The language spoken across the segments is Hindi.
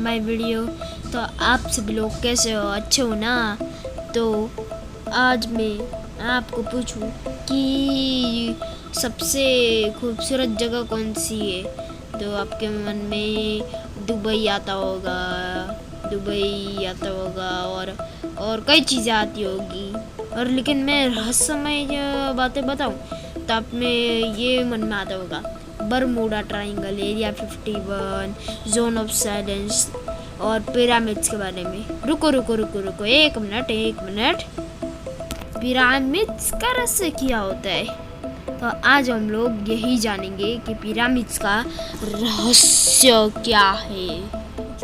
My video. तो आप सभी लोग कैसे हो? अच्छे हो ना? तो आज मैं आपको पूछूं कि सबसे खूबसूरत जगह कौन सी है, तो आपके मन में दुबई आता होगा, और कई चीज़ें आती होगी। और लेकिन मैं रहस्यमय बातें बताऊं तो आप में ये मन में आता होगा Bermuda triangle, area 51, zone of silence और पिरामिड्स के बारे में। रुको एक मिनट। पिरामिड्स का रहस्य क्या होता है? तो आज हम लोग यही जानेंगे कि पिरामिड्स का रहस्य क्या है।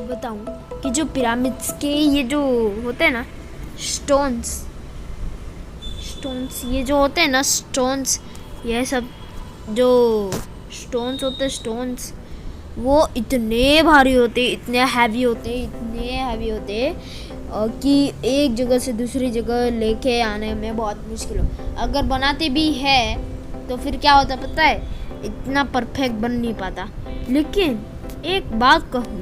बताऊं कि जो पिरामिड्स के ये जो होते हैं ना स्टोन्स, ये जो होते हैं ना स्टोन्स, ये सब जो स्टोन्स होते हैं, वो इतने भारी होते, इतने हैवी होते कि एक जगह से दूसरी जगह लेके आने में बहुत मुश्किल हो। अगर बनाते भी है तो फिर क्या होता पता है, इतना परफेक्ट बन नहीं पाता। लेकिन एक बात कहूँ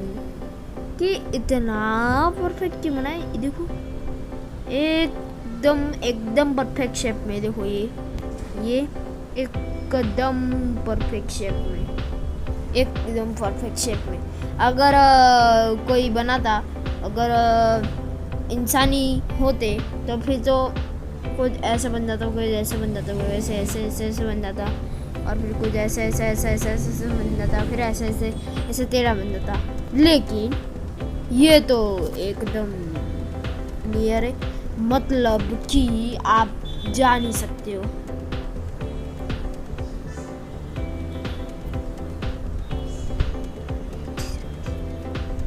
कि इतना परफेक्ट क्यों बनाए, देखो एकदम परफेक्ट शेप में। देखो ये एकदम परफेक्ट शेप में अगर कोई बनाता, अगर इंसानी होते तो फिर तो कुछ ऐसा बन जाता, कोई ऐसे बन जाता, कोई ऐसे बन जाता, और फिर कुछ ऐसे बन जाता, फिर ऐसे टेढ़ा बन जाता। लेकिन ये तो एकदम क्लियर है, मतलब कि आप जान ही सकते हो।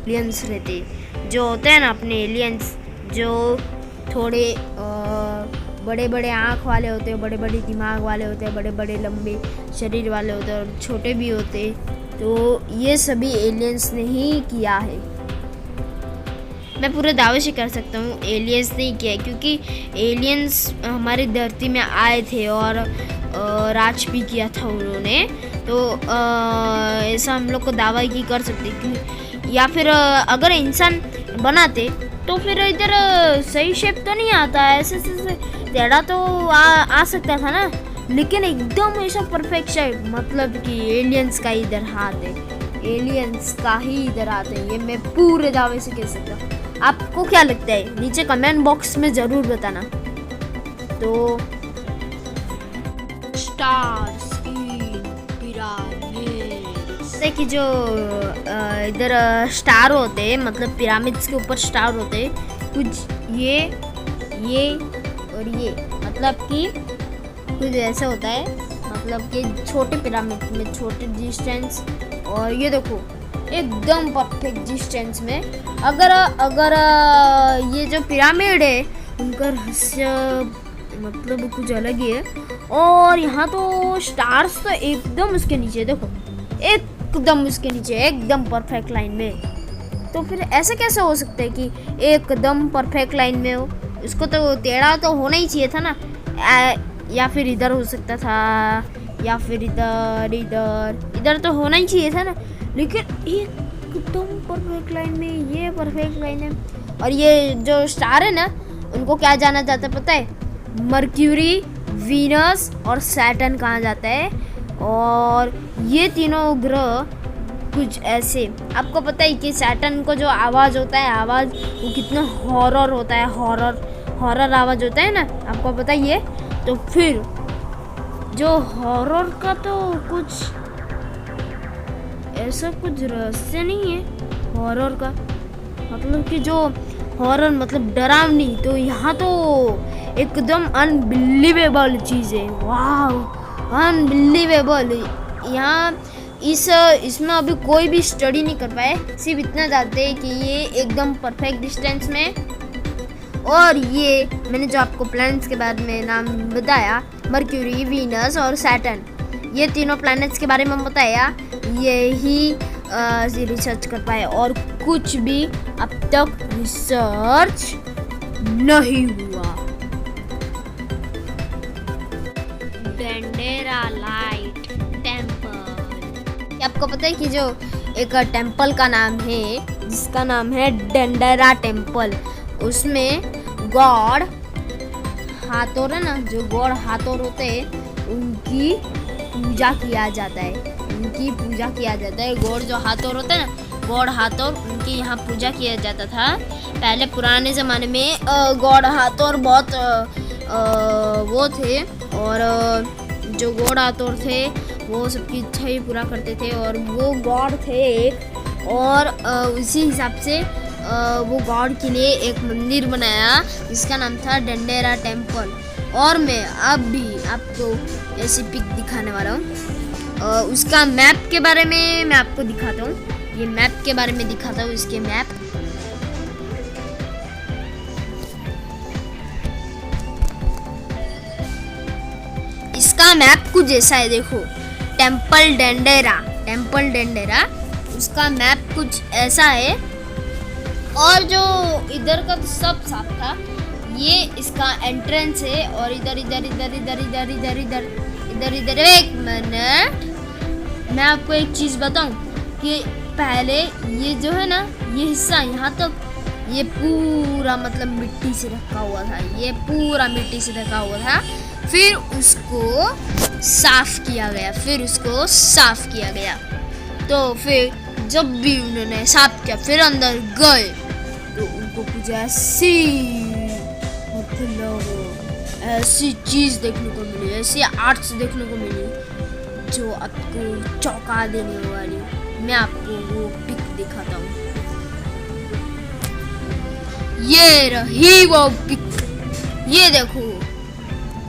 एलियंस रहते जो होते हैं ना अपने एलियंस, जो थोड़े बड़े आँख वाले होते हैं, बड़े दिमाग वाले होते हैं, बड़े लंबे शरीर वाले होते हैं और छोटे भी होते। तो ये सभी एलियंस ने ही किया है। मैं पूरे दावे से कर सकता हूँ एलियंस ने किया है, क्योंकि एलियंस हमारी धरती में आए थे और राज भी किया था उन्होंने। तो ऐसा हम लोग को दावा ही कर सकते। या फिर अगर इंसान बनाते तो फिर इधर सही शेप तो नहीं आता, ऐसे टेढ़ा तो आ सकता था ना, लेकिन एकदम ऐसा परफेक्ट शेप, मतलब कि एलियंस का इधर हाथ है, एलियंस का ही इधर हाथ है। ये मैं पूरे दावे से कह सकता हूँ। आपको क्या लगता है नीचे कमेंट बॉक्स में ज़रूर बताना। तो स्टार्स इन पिरामिड, जैसे कि जो इधर स्टार होते हैं, मतलब पिरामिड्स के ऊपर स्टार होते हैं, कुछ ये और ये, मतलब कि कुछ ऐसा होता है, मतलब कि छोटे पिरामिड में छोटे डिस्टेंस, और ये देखो एकदम परफेक्ट डिस्टेंस में। अगर ये जो पिरामिड है उनका रहस्य मतलब कुछ अलग ही है। और यहाँ तो स्टार्स तो एकदम उसके नीचे, देखो एकदम उसके नीचे, एकदम परफेक्ट लाइन में। तो फिर ऐसा कैसे हो सकता है कि एकदम परफेक्ट लाइन में हो? उसको तो टेढ़ा तो होना ही चाहिए था ना, या फिर इधर हो सकता था, या फिर इधर तो होना ही चाहिए था ना। लेकिन एकदम परफेक्ट लाइन में, ये परफेक्ट लाइन है। और ये जो स्टार है ना, उनको क्या जाना जाता है पता है? मर्क्यूरी, वीनस और सैटर्न कहा जाता है। और ये तीनों ग्रह कुछ ऐसे, आपको पता है कि सैटर्न को जो आवाज़ होता है, आवाज़ वो कितना हॉरर होता है, हॉरर आवाज़ होता है ना, आपको पता ही है। तो फिर जो हॉरर का तो कुछ ऐसा कुछ रहस्य नहीं है हॉरर का, मतलब कि जो हॉरर मतलब डरावनी, तो यहाँ तो एकदम अनबिलीवेबल चीज़ है। वाह, अनबिलीवेबल। यहाँ इसमें अभी कोई भी स्टडी नहीं कर पाए, सिर्फ इतना जानते हैं कि ये एकदम परफेक्ट डिस्टेंस में। और ये मैंने जो आपको प्लैनेट्स के बारे में नाम बताया, मर्क्यूरी, वीनस और सैटर्न, ये तीनों प्लैनेट्स के बारे में बताया, यही रिसर्च कर पाए, और कुछ भी अब तक रिसर्च नहीं हुआ। डेंडेरा लाइट टेम्पल, आपको पता है कि जो एक टेम्पल का नाम है जिसका नाम है डेंडेरा टेम्पल। उसमें गॉड हाथोर है ना, जो गॉड हाथोर होते हैं उनकी पूजा किया जाता है। उनकी पूजा किया जाता है। गॉड जो हाथोर होते हैं ना, गॉड हाथोर, उनकी यहाँ पूजा किया जाता था। पहले पुराने ज़माने में गॉड हाथोर बहुत वो थे, और जो गॉड हाथोर थे वो सबकी इच्छा ही पूरा करते थे, और वो गॉड थे एक। और उसी हिसाब से वो गॉड के लिए एक मंदिर बनाया जिसका नाम था डेंडेरा टेम्पल। और मैं अब भी आपको ऐसी पिक दिखाने वाला हूँ। उसका मैप के बारे में मैं आपको दिखाता हूँ। ये मैप के बारे में दिखाता हूँ, इसके मैप। इसका मैप कुछ ऐसा है, देखो। टेम्पल डेंडेरा, उसका मैप कुछ ऐसा है। और जो इधर का तो सब साफ था, ये इसका एंट्रेंस है। और इधर एक मिनट, मैं आपको एक चीज़ बताऊं कि पहले ये जो है ना, ये हिस्सा यहाँ तक ये पूरा मतलब मिट्टी से ढका हुआ था। ये पूरा मिट्टी से ढका हुआ था। फिर उसको साफ किया गया। तो फिर जब भी उन्होंने साफ किया, फिर अंदर गए तो उनको कुछ ऐसी चीज़ देखने को मिली, ऐसी आर्ट्स देखने को मिली जो आपको चौंका देने वाली। मैं आपको वो पिक दिखाता हूँ। ये रही वो पिक, ये देखो।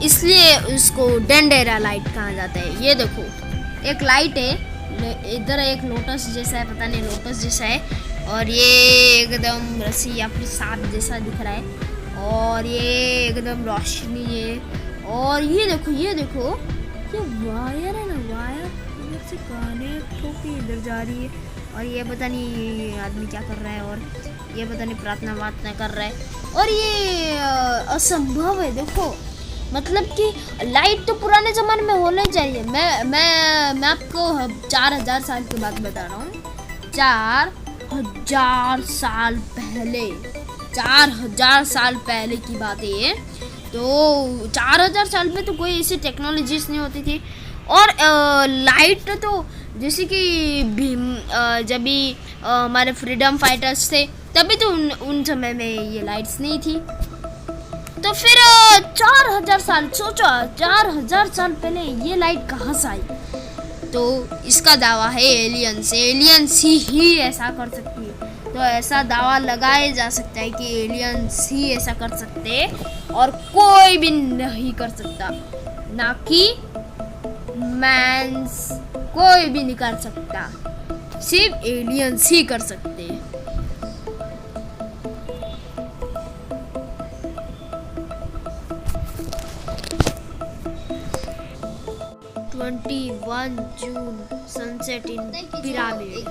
इसलिए उसको डेंडेरा लाइट कहा जाता है। ये देखो, एक लाइट है, इधर एक लोटस जैसा है, पता नहीं लोटस जैसा है, और ये एकदम रस्सी या फिर सांप जैसा दिख रहा है, और ये एकदम रोशनी है। और ये देखो ये वायर है ना, वायर इधर से कनेक्ट होके इधर जा रही है। और ये पता नहीं ये आदमी क्या कर रहा है, और ये पता नहीं प्रार्थना कर रहा है। और ये असंभव है, देखो। मतलब कि लाइट तो पुराने ज़माने में होना चाहिए। मैं आपको 4000 साल की बात बता रहा हूँ। 4000 साल पहले, 4000 साल पहले की बात है ये। तो 4000 साल में तो कोई ऐसी टेक्नोलॉजीज नहीं होती थी। और लाइट तो जैसे कि जब भी हमारे फ्रीडम फाइटर्स थे, तभी तो उन समय में ये लाइट्स नहीं थी। तो फिर 4000 साल, सोचो 4000 साल पहले ये लाइट कहाँ से आई? तो इसका दावा है एलियंस ही ऐसा कर सकती है। तो ऐसा दावा लगाया जा सकता है कि एलियंस ही ऐसा कर सकते हैं, और कोई भी नहीं कर सकता। ना कि मैंस, कोई भी नहीं कर सकता, सिर्फ एलियंस ही कर सकते हैं। जून सनसेट इन पिरामिड।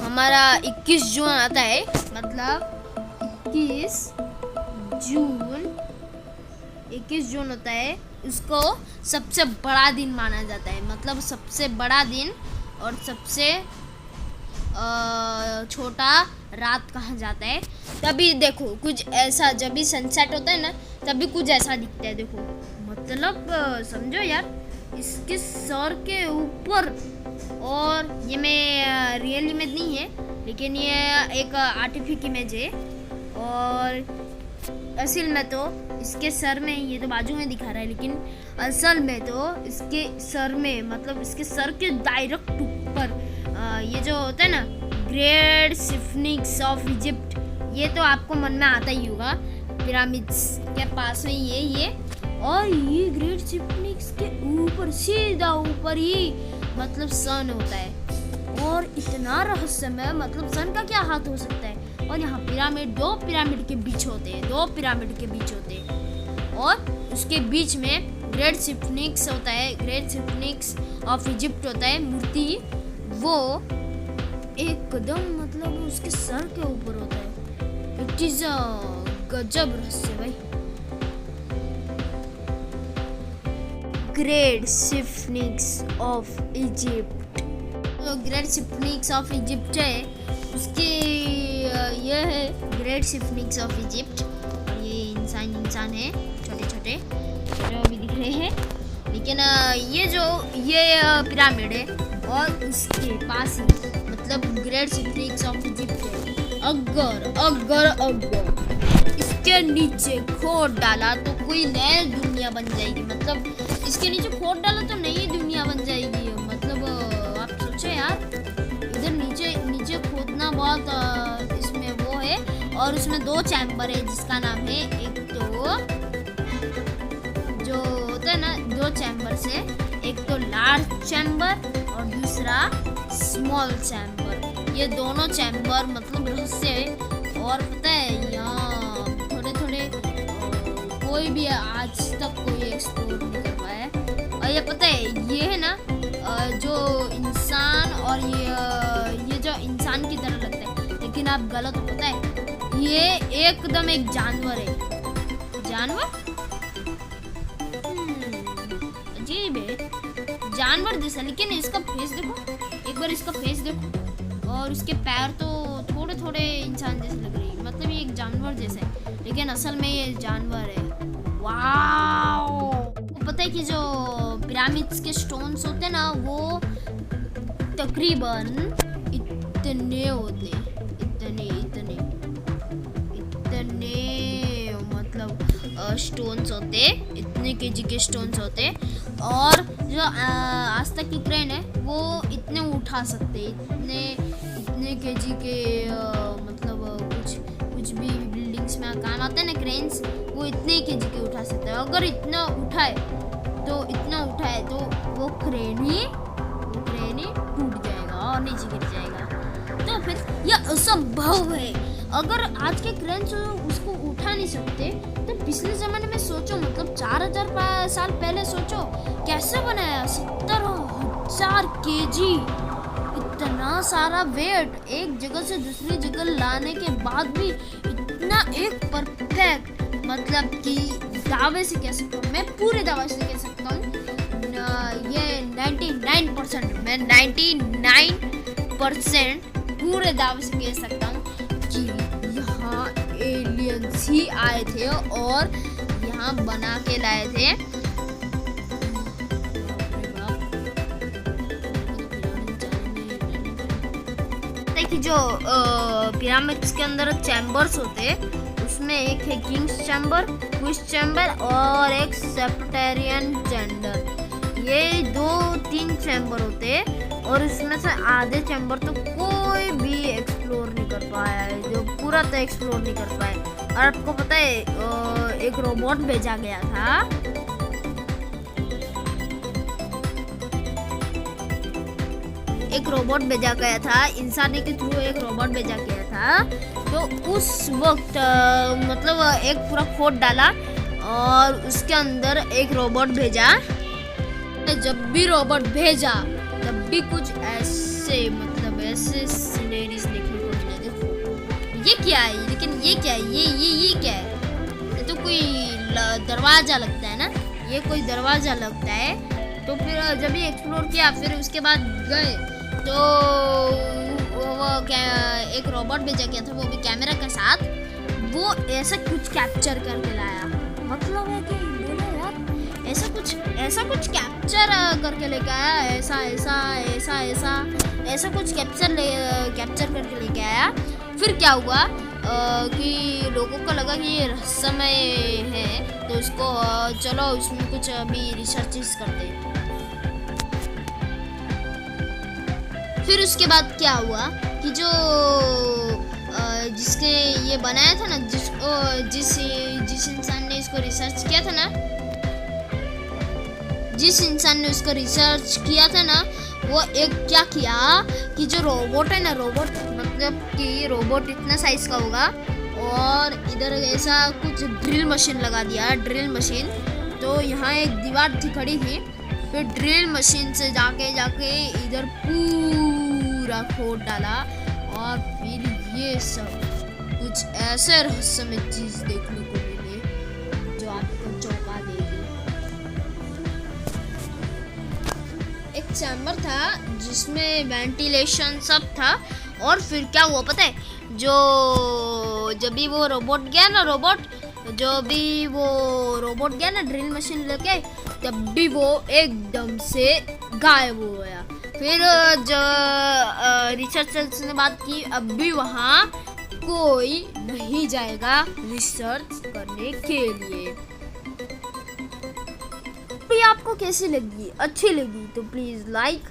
हमारा 21 जून आता है, मतलब 21 जून होता है। उसको सबसे बड़ा दिन माना जाता है, मतलब सबसे बड़ा दिन और सबसे छोटा रात कहा जाता है। तभी देखो कुछ ऐसा, जब भी सनसेट होता है ना, तभी कुछ ऐसा दिखता है। देखो, मतलब समझो यार, इसके सर के ऊपर, और ये मैं रियल इमेज नहीं है, लेकिन ये एक आर्टिफिशियल इमेज है। और असल में तो इसके सर में, ये तो बाजू में दिखा रहा है, लेकिन असल में तो इसके सर में, मतलब इसके सर के डायरेक्ट ऊपर ये जो होता है ना, ग्रेट स्फिंक्स ऑफ इजिप्ट, ये तो आपको मन में आता ही होगा। पिरामिड्स के पास में ये और ये ग्रेट स्फिंक्स के ऊपर, सीधा ऊपर ही मतलब सन होता है। और इतना रहस्यमय, मतलब सन का क्या हाथ हो सकता है। और यहाँ पिरामिड, दो पिरामिड के बीच होते हैं, और उसके बीच में ग्रेट स्फिंक्स होता है, ग्रेट स्फिंक्स ऑफ इजिप्ट होता है मूर्ति। वो एकदम मतलब उसके सर के ऊपर होता है। इट इज गजब रहस्य भाई। ग्रेट स्फिंक्स ऑफ इजिप्ट, जो ग्रेट स्फिंक्स ऑफ इजिप्ट है, उसके ये है ग्रेट सिम्फनिक्स ऑफ इजिप्ट। ये इंसान है छोटे छोटे जो अभी दिख रहे हैं, लेकिन ये पिरामिड है और उसके पास ही मतलब ग्रेट सिम्फनिक्स ऑफ इजिप्ट है। अगर इसके नीचे खोद डाला तो कोई नई दुनिया बन जाएगी। मतलब इसके नीचे खोद डाला तो नई दुनिया बन जाएगी। मतलब आप सोचो यार, इधर नीचे खोदना बहुत इसमें वो है। और उसमें 2 चैम्बर है जिसका नाम है, एक तो जो होता है ना 2 चैम्बर से, एक तो लार्ज चैम्बर और दूसरा स्मॉल चैम्बर। ये दोनों चैम्बर मतलब रहस्य है। और पता है यहाँ थोड़े कोई भी आज तक कोई एक्सप्लोर नहीं कर पाया है। और ये पता है ये है ना जो इंसान, और ये जो इंसान की तरह लगता है, लेकिन आप गलत हो। पता है ये एकदम एक जानवर है। जानवर अजीब है, जानवर जैसा, लेकिन इसका फेस देखो, एक बार इसका फेस देखो। और उसके पैर तो थोड़े इंसान जैसे लग रही है। मतलब ये एक जानवर जैसा है, लेकिन असल में ये जानवर है। वाओ! पता है कि जो पिरामिड्स के स्टोन्स होते हैं ना, वो तकरीबन इतने होते, इतने मतलब स्टोन्स होते, इतने केजी के स्टोन्स होते। और जो आज तक की क्रेन है वो इतने उठा सकते, इतने केजी के मतलब कुछ भी बिल्डिंग्स में काम आते हैं ना क्रेन्स, वो इतने केजी के उठा सकते हैं। अगर इतना उठाए तो वो क्रेन ही टूट जाएगा और नीचे गिर जाएगा। तो फिर यह असंभव है। अगर आज के क्रेन उसको उठा नहीं सकते तो पिछले जमाने में सोचो, मतलब 4000 साल पहले सोचो कैसे बनाया। 70,000 केजी, इतना सारा वेट एक जगह से दूसरी जगह लाने के बाद भी इतना एक परफेक्ट, मतलब कि दावे से कह सकता हूँ, मैं पूरे दावे से कह सकता हूँ, ये 99% मैं 99% पूरे दावे से कह सकता हूँ कि यहाँ एलियंस ही आए थे और यहाँ बना के लाए थे। कि जो पिरामिड्स के अंदर चैम्बर्स होते, उसमें एक है किंग्स चैम्बर, क्वींस चैम्बर और एक सेप्टेरियन चैम्बर। ये 2-3 चैम्बर होते और इसमें से आधे चैम्बर तो कोई भी एक्सप्लोर नहीं कर पाया है, जो पूरा तो एक्सप्लोर नहीं कर पाए। और आपको पता है एक रोबोट भेजा गया था, इंसानी के थ्रू एक रोबोट भेजा गया था। तो उस वक्त मतलब एक पूरा खोद डाला और उसके अंदर एक रोबोट भेजा। जब भी रोबोट भेजा तब भी कुछ ऐसे मतलब ऐसे सीनरीज देखने को मिले। देखो ये क्या है, लेकिन ये क्या है, ये क्या है? ये तो कोई दरवाजा लगता है ना, ये कोई दरवाजा लगता है। तो फिर जब ये एक्सप्लोर किया, फिर उसके बाद गए तो वो एक रोबोट भेजा गया था, वो भी कैमरा के साथ। वो ऐसा कुछ कैप्चर करके लाया। मतलब है कि बोले यार ऐसा कुछ कैप्चर करके लेके आया, ऐसा कुछ कैप्चर करके लेके आया। फिर क्या हुआ कि लोगों को लगा कि ये रहस्यमय है, तो उसको चलो उसमें कुछ अभी रिसर्चेस करते हैं। फिर उसके बाद क्या हुआ कि जो जिसके ये बनाया था ना, जिस इंसान ने इसको रिसर्च किया था ना, जिस इंसान ने उसको रिसर्च किया था ना, वो एक क्या किया कि जो रोबोट है ना, रोबोट मतलब कि रोबोट इतना साइज का होगा और इधर ऐसा कुछ ड्रिल मशीन लगा दिया, ड्रिल मशीन। तो यहाँ एक दीवार थी खड़ी थी, फिर ड्रिल मशीन से जाके इधर पूरा खोद डाला और फिर ये सब कुछ ऐसे रहस्यमय चीज देखने को मिले जो आपको चौंका देगी। एक चैम्बर था जिसमें वेंटिलेशन सब था और फिर क्या हुआ पता है, जब भी वो रोबोट गया ना ड्रिल मशीन लेके, तब भी वो एकदम से गायब हो गया। फिर जो रिसर्चर्स ने बात की, अब भी वहाँ कोई नहीं जाएगा रिसर्च करने के लिए। तो ये आपको कैसी लगी? अच्छी लगी तो प्लीज़ लाइक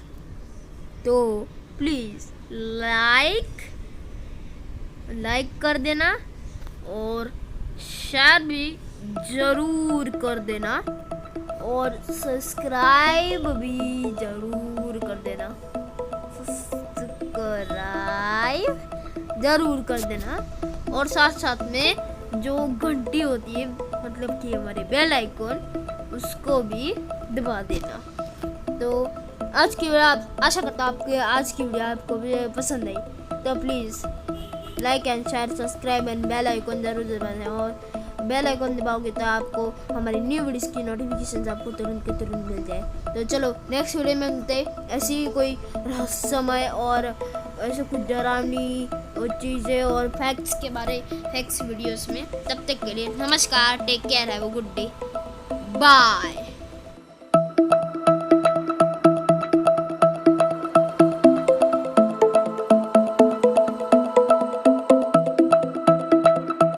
कर देना और शेयर भी ज़रूर कर देना और सब्सक्राइब भी ज़रूर कर देना। और साथ साथ में जो घंटी होती है, मतलब कि हमारे बेल आइकन, उसको भी दबा देना। तो आज की वीडियो आशा करता हूँ आपके आज की वीडियो आपको भी पसंद आई। तो please like and share, subscribe and bell icon जरूर दबाएं। और बेल आइकन दबाओगे तो आपको हमारी न्यू वीडियोस की नोटिफिकेशन आपको तुरंत के तुरंत मिल जाए। तो चलो नेक्स्ट वीडियो में मिलते हैं ऐसी कोई रहस्यमय और ऐसे कुछ डरावनी चीज़ें और फैक्ट्स वीडियोस में। तब तक के लिए नमस्कार, take care, have a good day, bye.